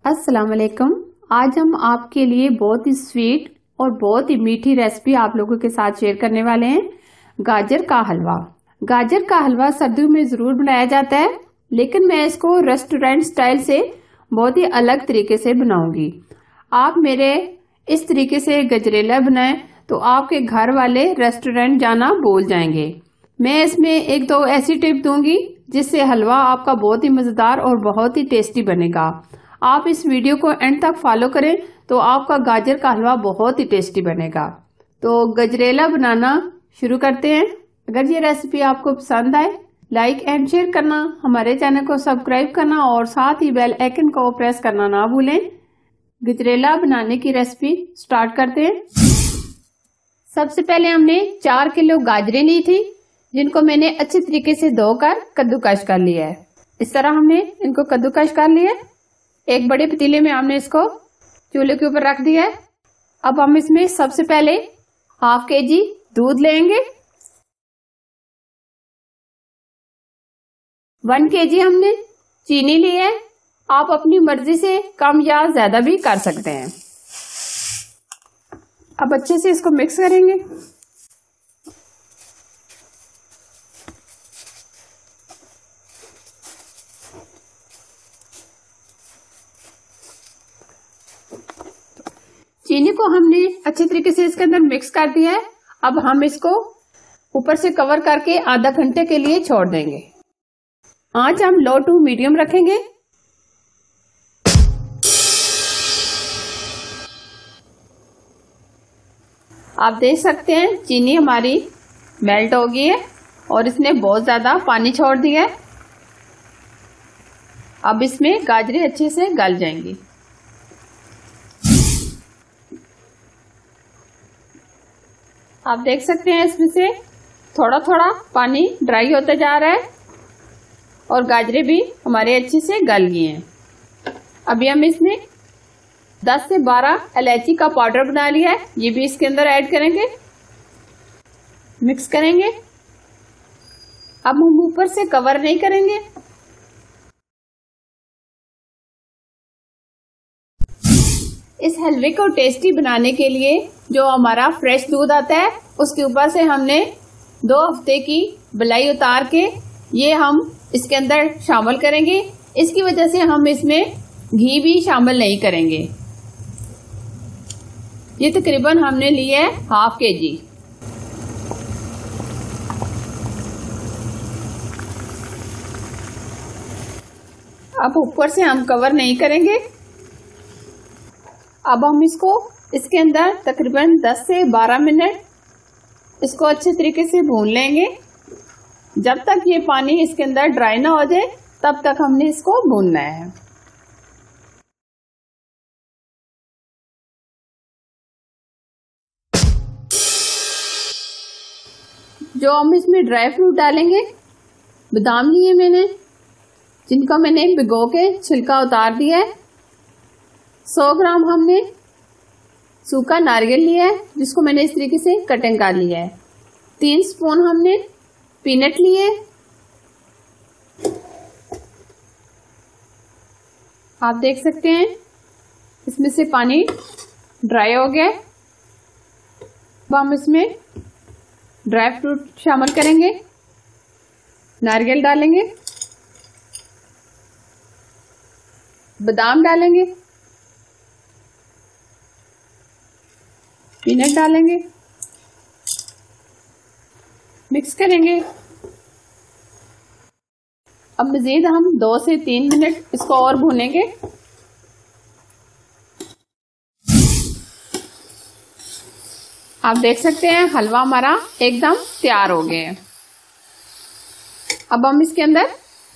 अस्सलाम वालेकुम। आज हम आपके लिए बहुत ही स्वीट और बहुत ही मीठी रेसिपी आप लोगों के साथ शेयर करने वाले हैं, गाजर का हलवा। गाजर का हलवा सर्दियों में जरूर बनाया जाता है, लेकिन मैं इसको रेस्टोरेंट स्टाइल से बहुत ही अलग तरीके से बनाऊंगी। आप मेरे इस तरीके से गजरेला बनाएं तो आपके घर वाले रेस्टोरेंट जाना भूल जाएंगे। मैं इसमें एक दो ऐसी टिप दूंगी जिससे हलवा आपका बहुत ही मजेदार और बहुत ही टेस्टी बनेगा। आप इस वीडियो को एंड तक फॉलो करें तो आपका गाजर का हलवा बहुत ही टेस्टी बनेगा। तो गजरेला बनाना शुरू करते हैं। अगर ये रेसिपी आपको पसंद आए, लाइक एंड शेयर करना, हमारे चैनल को सब्सक्राइब करना और साथ ही बेल आइकन को प्रेस करना ना भूलें। गजरेला बनाने की रेसिपी स्टार्ट करते हैं। सबसे पहले हमने 4 किलो गाजरें ली थी, जिनको मैंने अच्छे तरीके से धोकर कद्दूकस कर लिया है। इस तरह हमने इनको कद्दूकस कर लिया है। एक बड़े पतीले में हमने इसको चूल्हे के ऊपर रख दिया है। अब हम इसमें सबसे पहले ½ kg दूध लेंगे। 1 kg हमने चीनी ली है। आप अपनी मर्जी से कम या ज्यादा भी कर सकते हैं। अब अच्छे से इसको मिक्स करेंगे। चीनी को हमने अच्छे तरीके से इसके अंदर मिक्स कर दिया है। अब हम इसको ऊपर से कवर करके आधा घंटे के लिए छोड़ देंगे। आंच हम लो टू मीडियम रखेंगे। आप देख सकते हैं चीनी हमारी मेल्ट हो गई है और इसने बहुत ज्यादा पानी छोड़ दिया है। अब इसमें गाजरें अच्छे से गल जाएंगी। आप देख सकते हैं इसमें से थोड़ा थोड़ा पानी ड्राई होता जा रहा है और गाजरें भी हमारे अच्छे से गल गई हैं। अभी हम इसमें 10 से 12 इलायची का पाउडर बना लिया है, ये भी इसके अंदर ऐड करेंगे, मिक्स करेंगे। अब हम ऊपर से कवर नहीं करेंगे। इस हलवे को टेस्टी बनाने के लिए जो हमारा फ्रेश दूध आता है उसके ऊपर से हमने 2 हफ्ते की बलाई उतार के ये हम इसके अंदर शामिल करेंगे। इसकी वजह से हम इसमें घी भी शामिल नहीं करेंगे। ये तकरीबन हमने लिया है ½ kg। अब ऊपर से हम कवर नहीं करेंगे। अब हम इसको इसके अंदर तकरीबन 10 से 12 मिनट इसको अच्छे तरीके से भून लेंगे। जब तक ये पानी इसके अंदर ड्राई ना हो जाए तब तक हमने इसको भूनना है। जो हम इसमें ड्राई फ्रूट डालेंगे, बादाम लिए मैंने, जिनका मैंने भिगो के छिलका उतार दिया है। 100 ग्राम हमने सूखा नारियल लिया है, जिसको मैंने इस तरीके से कटिंग कर लिया है। 3 स्पून हमने पीनट लिए। आप देख सकते हैं इसमें से पानी ड्राई हो गया। अब हम इसमें ड्राई फ्रूट शामिल करेंगे, नारियल डालेंगे, बादाम डालेंगे, पीनट डालेंगे, मिक्स करेंगे। अब मजीद हम 2 से 3 मिनट इसको और भूनेंगे। आप देख सकते हैं हलवा हमारा एकदम तैयार हो गया है। अब हम इसके अंदर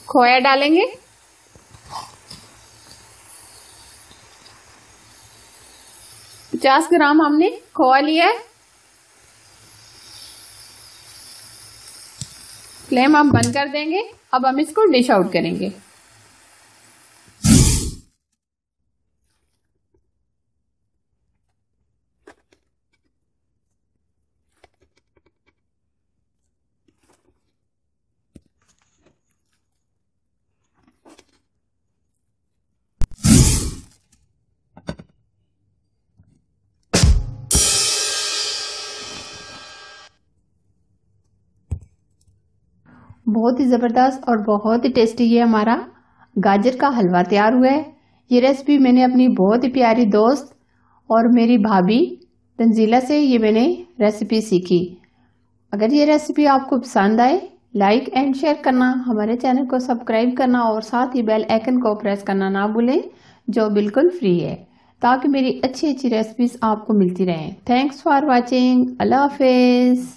खोया डालेंगे। $50 ग्राम हमने खोआ लिया है। फ्लेम हम बंद कर देंगे। अब हम इसको डिश आउट करेंगे। बहुत ही ज़बरदस्त और बहुत ही टेस्टी ये हमारा गाजर का हलवा तैयार हुआ है। ये रेसिपी मैंने अपनी बहुत ही प्यारी दोस्त और मेरी भाभी तंजीला से ये मैंने रेसिपी सीखी। अगर ये रेसिपी आपको पसंद आए, लाइक एंड शेयर करना, हमारे चैनल को सब्सक्राइब करना और साथ ही बेल आइकन को प्रेस करना ना भूलें, जो बिल्कुल फ्री है, ताकि मेरी अच्छी अच्छी रेसिपीज आपको मिलती रहें। Thanks for watching. Allah Hafiz.